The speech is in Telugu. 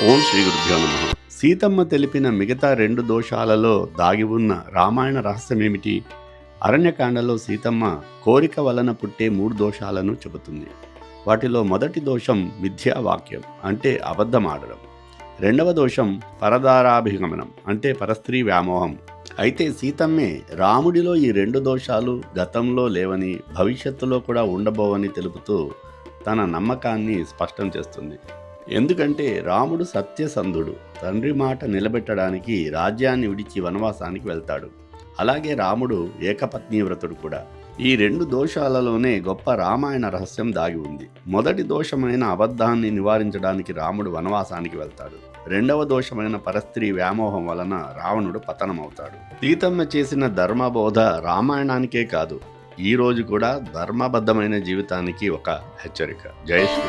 ఓం శ్రీ గురుభ్యో నమః. సీతమ్మ తెలిపిన మిగతా 2 దోషాలలో దాగి ఉన్న రామాయణ రహస్యమేమిటి? అరణ్యకాండలో సీతమ్మ కోరిక వలన పుట్టే 3 దోషాలను చెబుతుంది. వాటిలో మొదటి దోషం మిథ్యావాక్యం అంటే అబద్ధమాడడం. రెండవ దోషం పరదారాభిగమనం అంటే పరస్త్రీ వ్యామోహం. అయితే సీతమ్మే రాముడిలో ఈ 2 దోషాలు గతంలో లేవని, భవిష్యత్తులో కూడా ఉండబోవని తెలుపుతూ తన నమ్మకాన్ని స్పష్టం చేస్తుంది. ఎందుకంటే రాముడు సత్యసంధుడు, తండ్రి మాట నిలబెట్టడానికి రాజ్యాన్ని విడిచి వనవాసానికి వెళ్తాడు. అలాగే రాముడు ఏకపత్ని వ్రతుడు కూడా. ఈ 2 దోషాలలోనే గొప్ప రామాయణ రహస్యం దాగి ఉంది. మొదటి దోషమైన అబద్ధాన్ని నివారించడానికి రాముడు వనవాసానికి వెళ్తాడు. రెండవ దోషమైన పరస్త్రీ వ్యామోహం వలన రావణుడు పతనమవుతాడు. సీతమ్మ చేసిన ధర్మబోధ రామాయణానికే కాదు, ఈ రోజు కూడా ధర్మబద్ధమైన జీవితానికి ఒక హెచ్చరిక. జై శ్రీ